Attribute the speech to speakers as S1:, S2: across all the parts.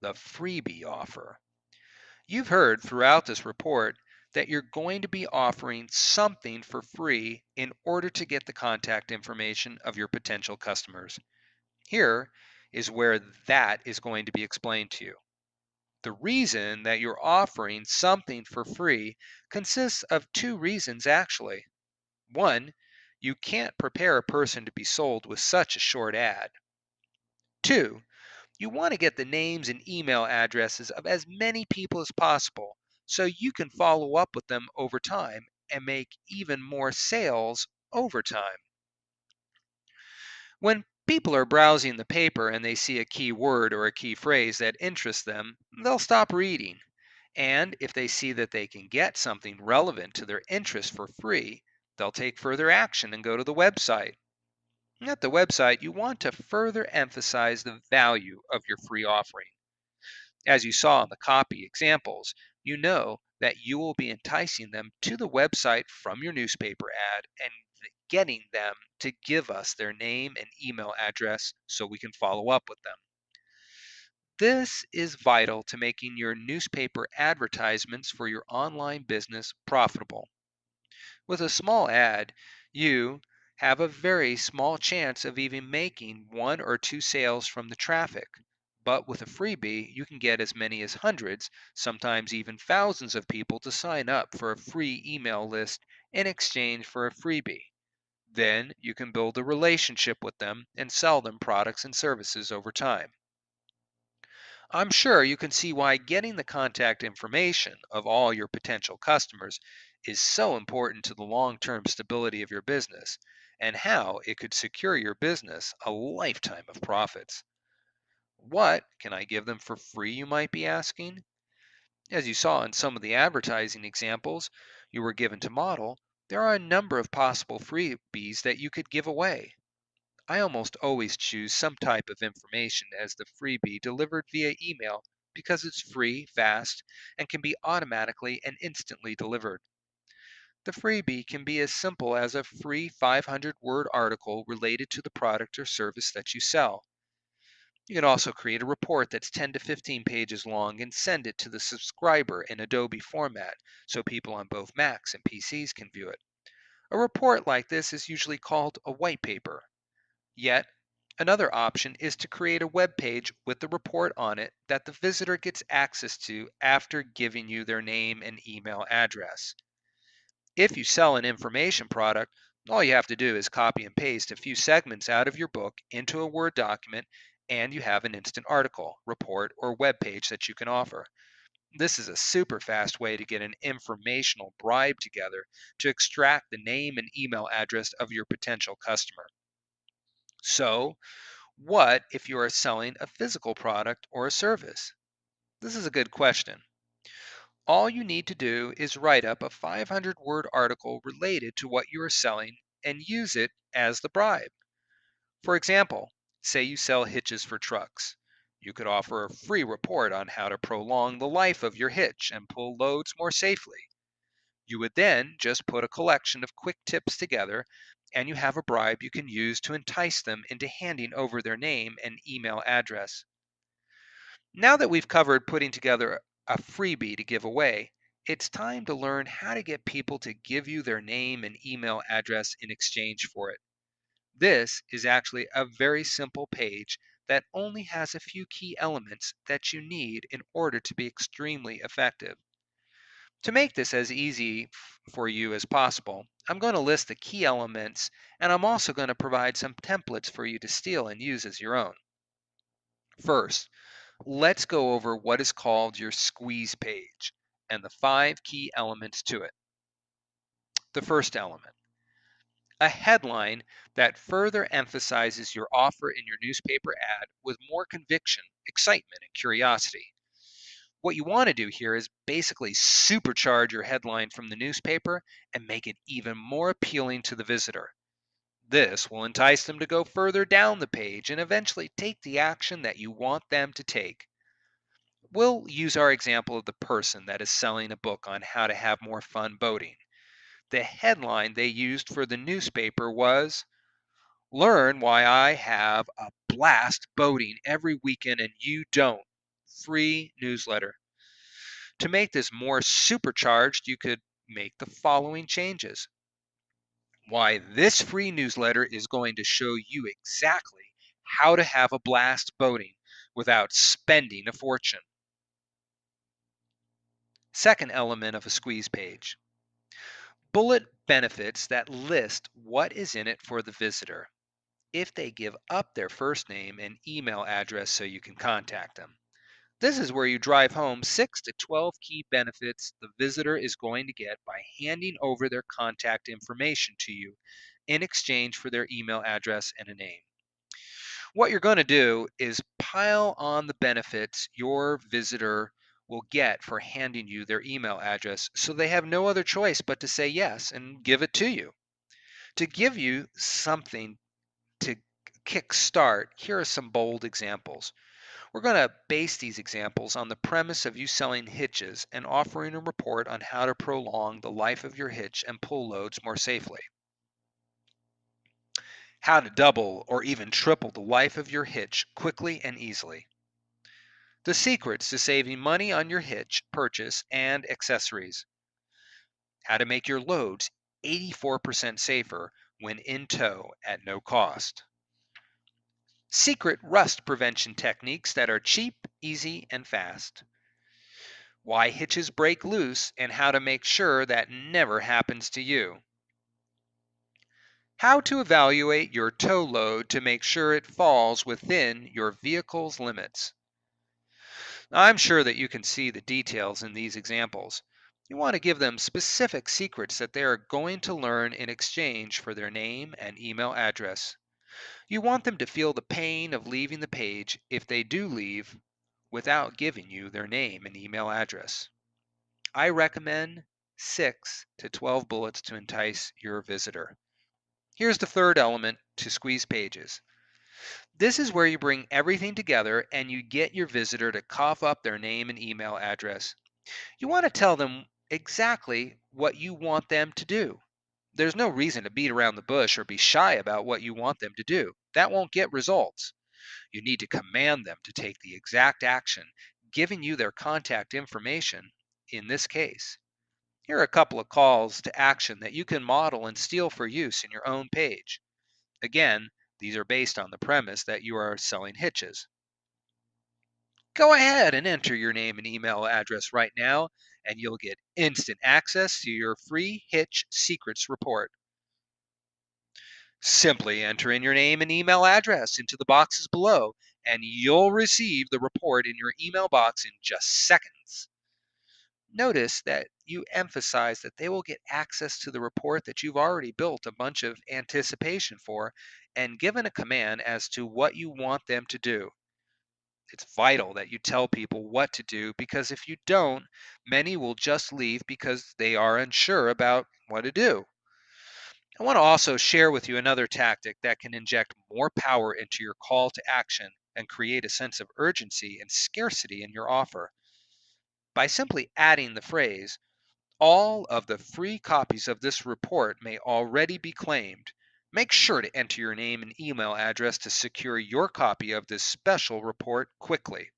S1: the freebie offer. You've heard throughout this report that you're going to be offering something for free in order to get the contact information of your potential customers. Here is where that is going to be explained to you. The reason that you're offering something for free consists of two reasons actually. One, you can't prepare a person to be sold with such a short ad. Two, you want to get the names and email addresses of as many people as possible so you can follow up with them over time and make even more sales over time. When people are browsing the paper and they see a key word or a key phrase that interests them, they'll stop reading. And if they see that they can get something relevant to their interest for free, they'll take further action and go to the website. At the website, you want to further emphasize the value of your free offering. As you saw in the copy examples, you know that you will be enticing them to the website from your newspaper ad and getting them to give us their name and email address so we can follow up with them. This is vital to making your newspaper advertisements for your online business profitable. With a small ad, you have a very small chance of even making one or two sales from the traffic. But with a freebie, you can get as many as hundreds, sometimes even thousands of people to sign up for a free email list in exchange for a freebie. Then you can build a relationship with them and sell them products and services over time. I'm sure you can see why getting the contact information of all your potential customers is so important to the long term stability of your business and how it could secure your business a lifetime of profits. What can I give them for free, you might be asking? As you saw in some of the advertising examples you were given to model, there are a number of possible freebies that you could give away. I almost always choose some type of information as the freebie delivered via email because it's free, fast, and can be automatically and instantly delivered. The freebie can be as simple as a free 500-word article related to the product or service that you sell. You can also create a report that's 10 to 15 pages long and send it to the subscriber in Adobe format so people on both Macs and PCs can view it. A report like this is usually called a white paper. Yet, another option is to create a web page with the report on it that the visitor gets access to after giving you their name and email address. If you sell an information product, all you have to do is copy and paste a few segments out of your book into a Word document, and you have an instant article, report, or web page that you can offer. This is a super fast way to get an informational bribe together to extract the name and email address of your potential customer. So, what if you are selling a physical product or a service? This is a good question. All you need to do is write up a 500-word article related to what you are selling and use it as the bribe. For example, say you sell hitches for trucks. You could offer a free report on how to prolong the life of your hitch and pull loads more safely. You would then just put a collection of quick tips together, and you have a bribe you can use to entice them into handing over their name and email address. Now that we've covered putting together a freebie to give away, it's time to learn how to get people to give you their name and email address in exchange for it. This is actually a very simple page that only has a few key elements that you need in order to be extremely effective. To make this as easy for you as possible, I'm going to list the key elements, and I'm also going to provide some templates for you to steal and use as your own. First, let's go over what is called your squeeze page and the 5 key elements to it. The first element, a headline that further emphasizes your offer in your newspaper ad with more conviction, excitement, and curiosity. What you want to do here is basically supercharge your headline from the newspaper and make it even more appealing to the visitor. This will entice them to go further down the page and eventually take the action that you want them to take. We'll use our example of the person that is selling a book on how to have more fun boating. The headline they used for the newspaper was, "Learn why I have a blast boating every weekend and you don't. free newsletter. To make this more supercharged, you could make the following changes. Why, this free newsletter is going to show you exactly how to have a blast boating without spending a fortune. Second element of a squeeze page: bullet benefits that list what is in it for the visitor if they give up their first name and email address so you can contact them. This is where you drive home 6 to 12 key benefits the visitor is going to get by handing over their contact information to you in exchange for their email address and a name. What you're going to do is pile on the benefits your visitor will get for handing you their email address so they have no other choice but to say yes and give it to you. To give you something to kickstart, here are some bold examples. We're going to base these examples on the premise of you selling hitches and offering a report on how to prolong the life of your hitch and pull loads more safely. How to double or even triple the life of your hitch quickly and easily. The secrets to saving money on your hitch purchase and accessories. How to make your loads 84% safer when in tow at no cost. Secret rust prevention techniques that are cheap, easy, and fast. Why hitches break loose and how to make sure that never happens to you. How to evaluate your tow load to make sure it falls within your vehicle's limits. I'm sure that you can see the details in these examples. You want to give them specific secrets that they are going to learn in exchange for their name and email address. You want them to feel the pain of leaving the page if they do leave without giving you their name and email address. I recommend 6 to 12 bullets to entice your visitor. Here's the third element to squeeze pages. This is where you bring everything together and you get your visitor to cough up their name and email address. You want to tell them exactly what you want them to do. There's no reason to beat around the bush or be shy about what you want them to do. That won't get results. You need to command them to take the exact action, giving you their contact information in this case. Here are a couple of calls to action that you can model and steal for use in your own page. Again, these are based on the premise that you are selling hitches. Go ahead and enter your name and email address right now, and you'll get instant access to your free Hitch Secrets report. Simply enter in your name and email address into the boxes below, and you'll receive the report in your email box in just seconds. Notice that you emphasize that they will get access to the report that you've already built a bunch of anticipation for and given a command as to what you want them to do. It's vital that you tell people what to do because if you don't, many will just leave because they are unsure about what to do. I want to also share with you another tactic that can inject more power into your call to action and create a sense of urgency and scarcity in your offer. By simply adding the phrase, all of the free copies of this report may already be claimed. Make sure to enter your name and email address to secure your copy of this special report quickly.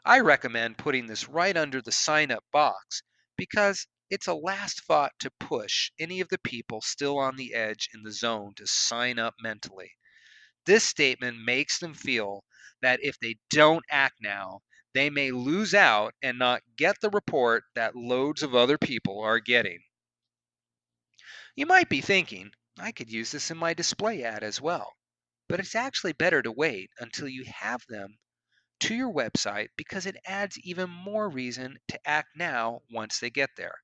S1: I recommend putting this right under the sign up box because it's a last thought to push any of the people still on the edge in the zone to sign up mentally. This statement makes them feel that if they don't act now, they may lose out and not get the report that loads of other people are getting. You might be thinking, I could use this in my display ad as well, but it's actually better to wait until you have them to your website because it adds even more reason to act now once they get there.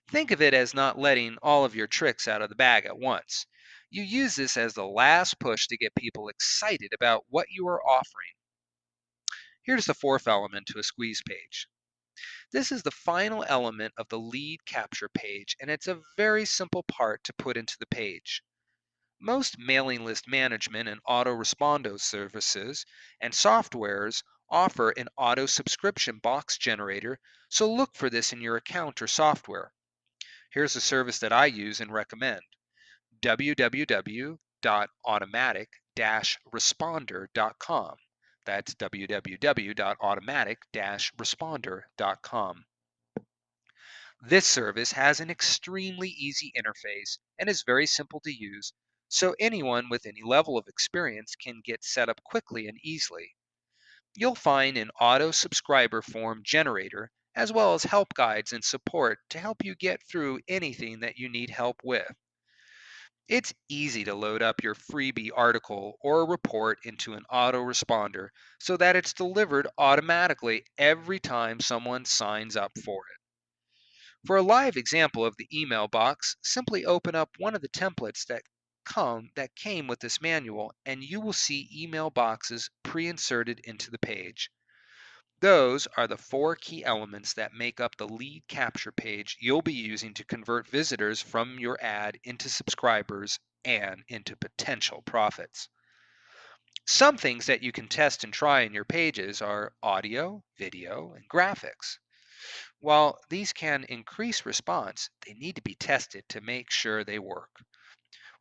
S1: Think of it as not letting all of your tricks out of the bag at once. You use this as the last push to get people excited about what you are offering. Here's the fourth element to a squeeze page. This is the final element of the lead capture page, and it's a very simple part to put into the page. Most mailing list management and autoresponder services and softwares offer an auto subscription box generator, so look for this in your account or software. Here's a service that I use and recommend: www.automatic-responder.com. That's www.automatic-responder.com. This service has an extremely easy interface and is very simple to use, so anyone with any level of experience can get set up quickly and easily. You'll find an auto subscriber form generator as well as help guides and support to help you get through anything that you need help with. It's easy to load up your freebie article or report into an autoresponder so that it's delivered automatically every time someone signs up for it. For a live example of the email box, simply open up one of the templates that came with this manual and you will see email boxes pre-inserted into the page. Those are the four key elements that make up the lead capture page you'll be using to convert visitors from your ad into subscribers and into potential profits. Some things that you can test and try in your pages are audio, video, and graphics. While these can increase response, they need to be tested to make sure they work.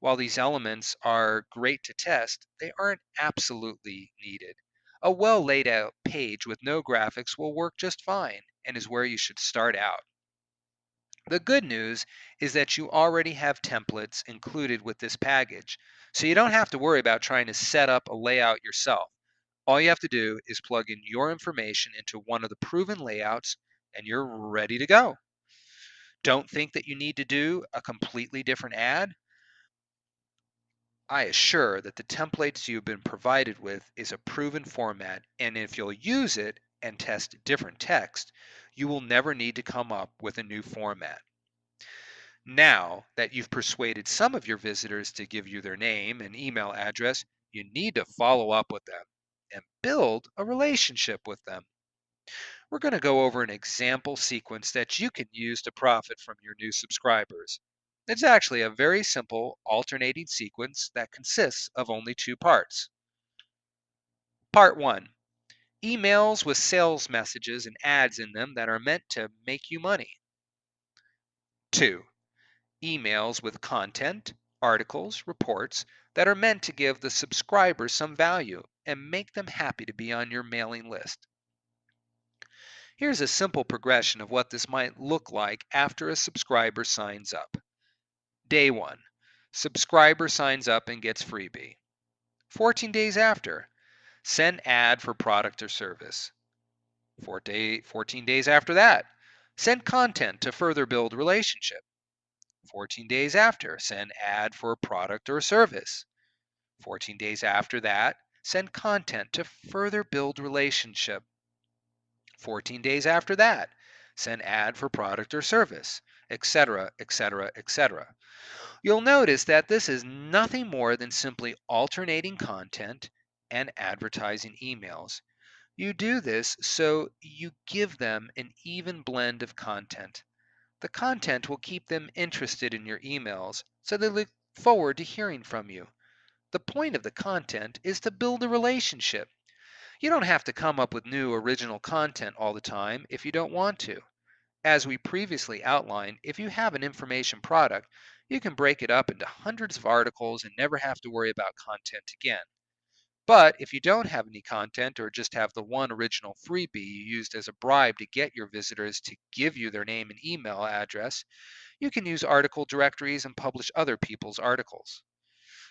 S1: While these elements are great to test, they aren't absolutely needed. A well laid out page with no graphics will work just fine and is where you should start out. The good news is that you already have templates included with this package, so you don't have to worry about trying to set up a layout yourself. All you have to do is plug in your information into one of the proven layouts and you're ready to go. Don't think that you need to do a completely different ad. I assure that the templates you've been provided with is a proven format, and if you'll use it and test different text, you will never need to come up with a new format. Now that you've persuaded some of your visitors to give you their name and email address, you need to follow up with them and build a relationship with them. We're going to go over an example sequence that you can use to profit from your new subscribers. It's actually a very simple alternating sequence that consists of only two parts. Part 1. Emails with sales messages and ads in them that are meant to make you money. 2. Emails with content, articles, reports that are meant to give the subscribers some value and make them happy to be on your mailing list. Here's a simple progression of what this might look like after a subscriber signs up. Day 1. Subscriber signs up and gets freebie. 14 days after, send ad for product or service. 14 days after that, send content to further build relationship. 14 days after, send ad for a product or service. 14 days after that, send content to further build relationship. 14 days after that, send ad for product or service, etc., etc., etc. You'll notice that this is nothing more than simply alternating content and advertising emails. You do this so you give them an even blend of content. The content will keep them interested in your emails, so they look forward to hearing from you. The point of the content is to build a relationship. You don't have to come up with new original content all the time if you don't want to. As we previously outlined, if you have an information product, you can break it up into hundreds of articles and never have to worry about content again. But if you don't have any content or just have the one original freebie you used as a bribe to get your visitors to give you their name and email address, you can use article directories and publish other people's articles.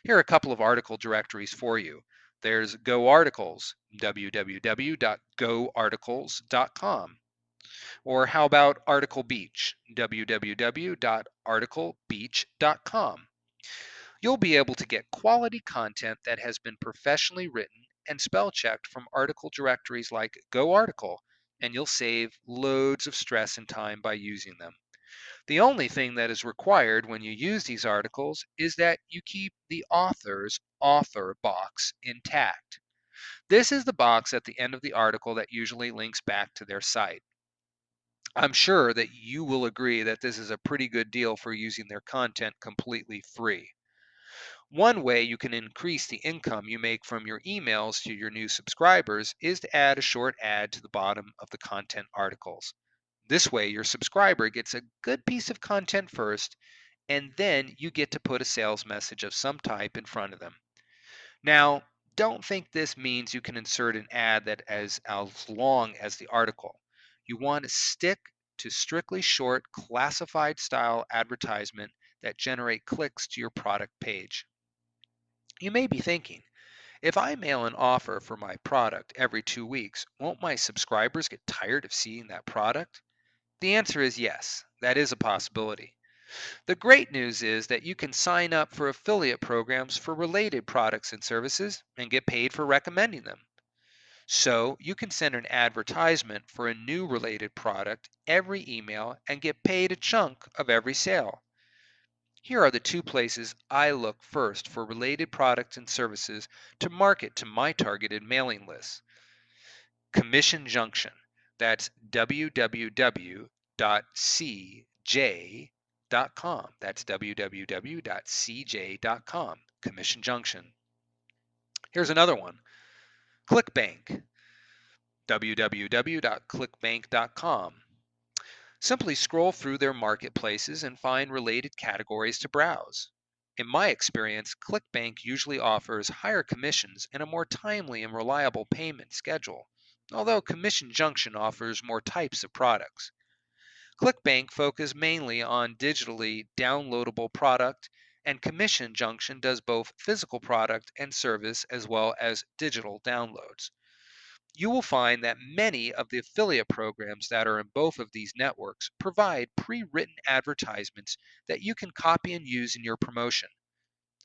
S1: Here are a couple of article directories for you. There's GoArticles, www.goarticles.com. Or how about Article Beach, www.articlebeach.com. You'll be able to get quality content that has been professionally written and spell checked from article directories like GoArticle, and you'll save loads of stress and time by using them. The only thing that is required when you use these articles is that you keep the author's author box intact. This is the box at the end of the article that usually links back to their site. I'm sure that you will agree that this is a pretty good deal for using their content completely free. One way you can increase the income you make from your emails to your new subscribers is to add a short ad to the bottom of the content articles. This way, your subscriber gets a good piece of content first, and then you get to put a sales message of some type in front of them. Now, don't think this means you can insert an ad that is as long as the article. You want to stick to strictly short, classified style advertisement that generate clicks to your product page. You may be thinking, if I mail an offer for my product every 2 weeks, won't my subscribers get tired of seeing that product? The answer is yes, that is a possibility. The great news is that you can sign up for affiliate programs for related products and services and get paid for recommending them. So you can send an advertisement for a new related product every email and get paid a chunk of every sale. Here are the two places I look first for related products and services to market to my targeted mailing list. Commission Junction. That's www.cj.com. That's www.cj.com. Commission Junction. Here's another one. ClickBank. www.clickbank.com. Simply scroll through their marketplaces and find related categories to browse. In my experience, ClickBank usually offers higher commissions and a more timely and reliable payment schedule, although Commission Junction offers more types of products. ClickBank focuses mainly on digitally downloadable product, and Commission Junction does both physical product and service as well as digital downloads. You will find that many of the affiliate programs that are in both of these networks provide pre-written advertisements that you can copy and use in your promotion.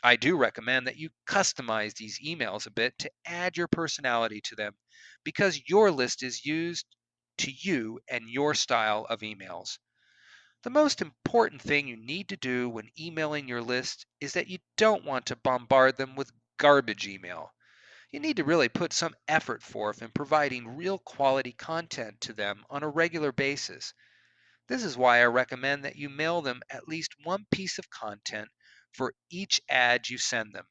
S1: I do recommend that you customize these emails a bit to add your personality to them because your list is used to you and your style of emails. The most important thing you need to do when emailing your list is that you don't want to bombard them with garbage email. You need to really put some effort forth in providing real quality content to them on a regular basis. This is why I recommend that you mail them at least one piece of content for each ad you send them.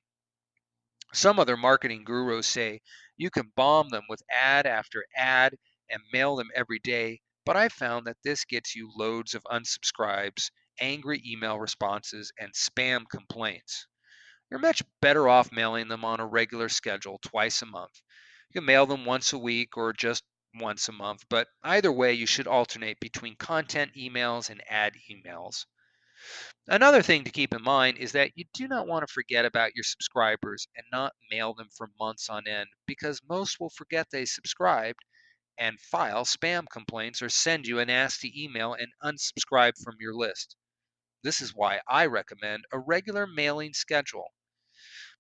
S1: Some other marketing gurus say you can bomb them with ad after ad and mail them every day, but I found that this gets you loads of unsubscribes, angry email responses, and spam complaints. You're much better off mailing them on a regular schedule twice a month. You can mail them once a week or just once a month, but either way, you should alternate between content emails and ad emails. Another thing to keep in mind is that you do not want to forget about your subscribers and not mail them for months on end because most will forget they subscribed and file spam complaints or send you a nasty email and unsubscribe from your list. This is why I recommend a regular mailing schedule.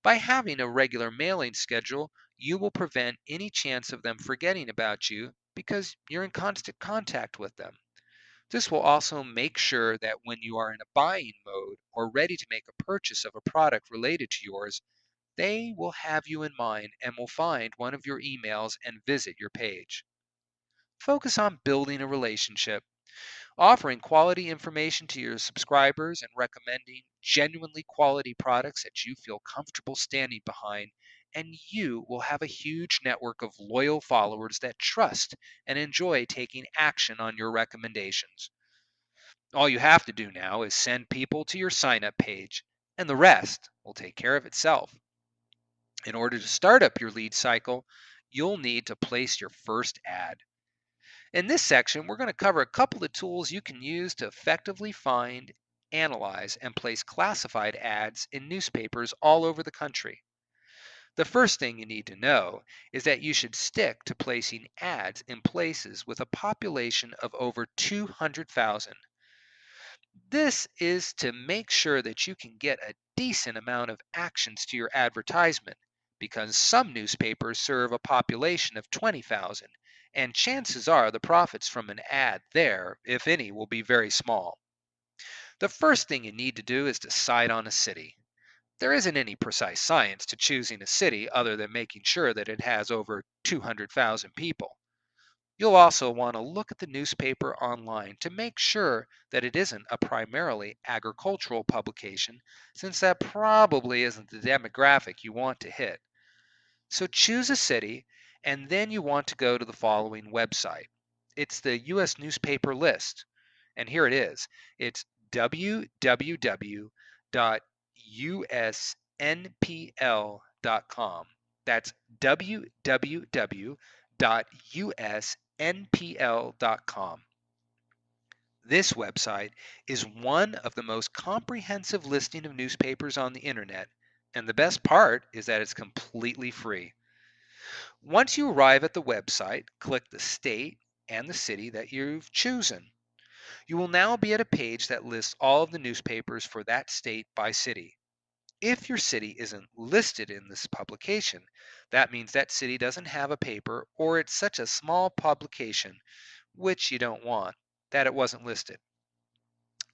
S1: By having a regular mailing schedule, you will prevent any chance of them forgetting about you because you're in constant contact with them. This will also make sure that when you are in a buying mode or ready to make a purchase of a product related to yours, they will have you in mind and will find one of your emails and visit your page. Focus on building a relationship. Offering quality information to your subscribers and recommending genuinely quality products that you feel comfortable standing behind, and you will have a huge network of loyal followers that trust and enjoy taking action on your recommendations. All you have to do now is send people to your sign up page, and the rest will take care of itself. In order to start up your lead cycle, you'll need to place your first ad. In this section, we're going to cover a couple of tools you can use to effectively find, analyze, and place classified ads in newspapers all over the country. The first thing you need to know is that you should stick to placing ads in places with a population of over 200,000. This is to make sure that you can get a decent amount of actions to your advertisement because some newspapers serve a population of 20,000 and chances are the profits from an ad there, if any, will be very small. The first thing you need to do is decide on a city. There isn't any precise science to choosing a city other than making sure that it has over 200,000 people. You'll also want to look at the newspaper online to make sure that it isn't a primarily agricultural publication, since that probably isn't the demographic you want to hit. So choose a city, and then you want to go to the following website. It's the U.S. newspaper list, and here it is. It's www.usnpl.com. That's www.usnpl.com. This website is one of the most comprehensive listing of newspapers on the internet, and the best part is that it's completely free. Once you arrive at the website, click the state and the city that you've chosen. You will now be at a page that lists all of the newspapers for that state by city. If your city isn't listed in this publication, that means that city doesn't have a paper or it's such a small publication, which you don't want, that it wasn't listed.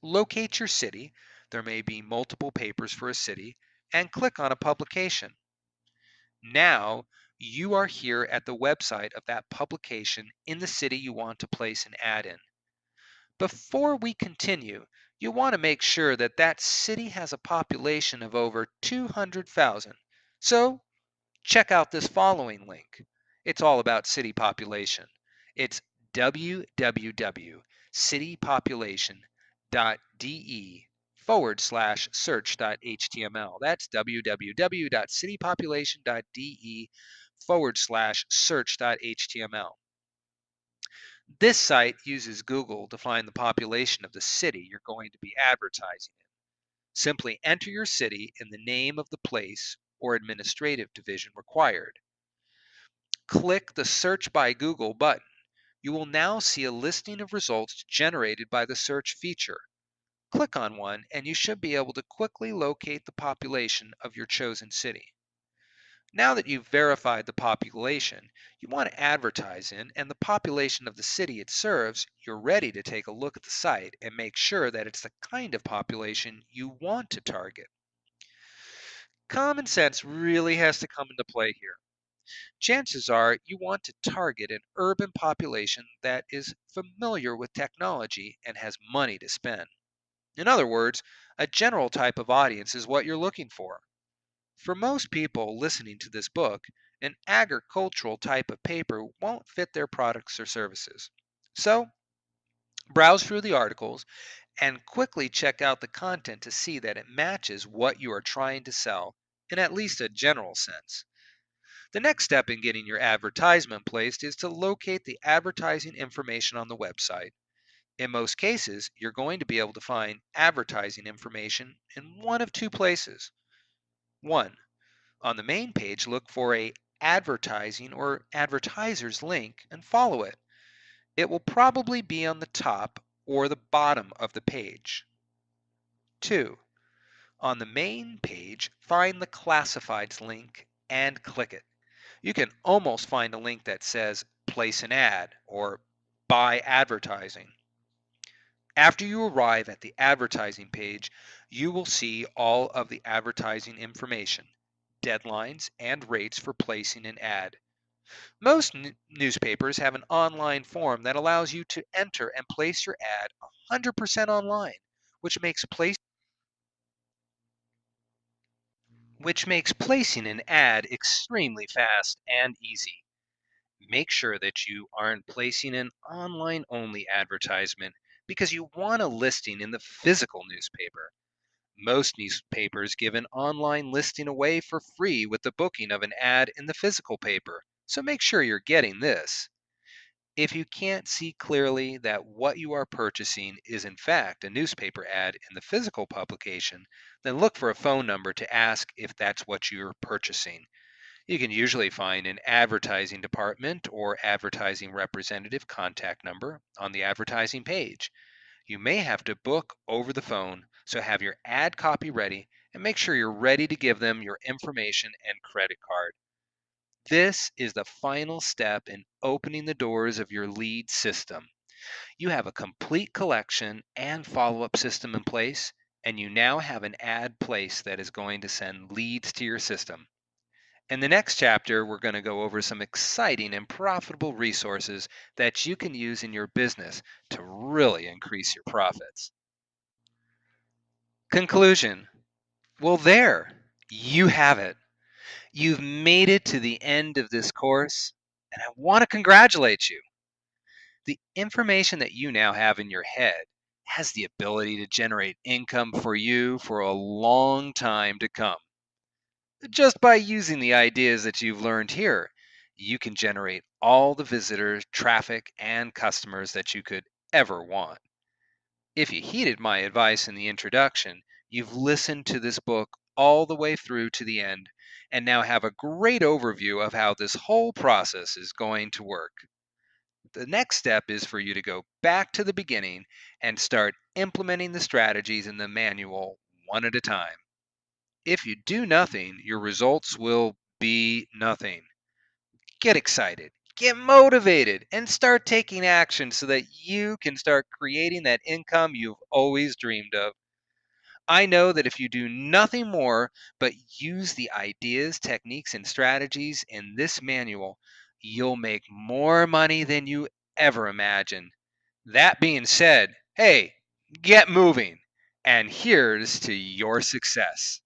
S1: Locate your city. There may be multiple papers for a city, and click on a publication. Now you are here at the website of that publication in the city you want to place an ad in. Before we continue, you want to make sure that that city has a population of over 200,000. So check out this following link. It's all about city population. It's www.citypopulation.de/search.html. That's www.citypopulation.de/search.html. This site uses Google to find the population of the city you're going to be advertising in. Simply enter your city in the name of the place or administrative division required. Click the Search by Google button. You will now see a listing of results generated by the search feature. Click on one and you should be able to quickly locate the population of your chosen city. Now that you've verified the population you want to advertise in and the population of the city it serves, you're ready to take a look at the site and make sure that it's the kind of population you want to target. Common sense really has to come into play here. Chances are you want to target an urban population that is familiar with technology and has money to spend. In other words, a general type of audience is what you're looking for. For most people listening to this book, an agricultural type of paper won't fit their products or services. So, browse through the articles and quickly check out the content to see that it matches what you are trying to sell in at least a general sense. The next step in getting your advertisement placed is to locate the advertising information on the website. In most cases, you're going to be able to find advertising information in one of two places. One, on the main page, look for a advertising or advertisers link and follow it. It will probably be on the top or the bottom of the page. 2, on the main page, find the classifieds link and click it. You can almost find a link that says place an ad or buy advertising. After you arrive at the advertising page, you will see all of the advertising information, deadlines, and rates for placing an ad. Most newspapers have an online form that allows you to enter and place your ad 100% online, which makes placing an ad extremely fast and easy. Make sure that you aren't placing an online only advertisement because you want a listing in the physical newspaper. Most newspapers give an online listing away for free with the booking of an ad in the physical paper, so make sure you're getting this. If you can't see clearly that what you are purchasing is in fact a newspaper ad in the physical publication, then look for a phone number to ask if that's what you're purchasing. You can usually find an advertising department or advertising representative contact number on the advertising page. You may have to book over the phone, so have your ad copy ready and make sure you're ready to give them your information and credit card. This is the final step in opening the doors of your lead system. You have a complete collection and follow-up system in place, and you now have an ad place that is going to send leads to your system. In the next chapter, we're going to go over some exciting and profitable resources that you can use in your business to really increase your profits. Conclusion. Well, there, you have it. You've made it to the end of this course, and I want to congratulate you. The information that you now have in your head has the ability to generate income for you for a long time to come. Just by using the ideas that you've learned here, you can generate all the visitors, traffic, and customers that you could ever want. If you heeded my advice in the introduction, you've listened to this book all the way through to the end and now have a great overview of how this whole process is going to work. The next step is for you to go back to the beginning and start implementing the strategies in the manual one at a time. If you do nothing, your results will be nothing. Get excited, get motivated, and start taking action so that you can start creating that income you've always dreamed of. I know that if you do nothing more but use the ideas, techniques, and strategies in this manual, you'll make more money than you ever imagined. That being said, hey, get moving. And here's to your success.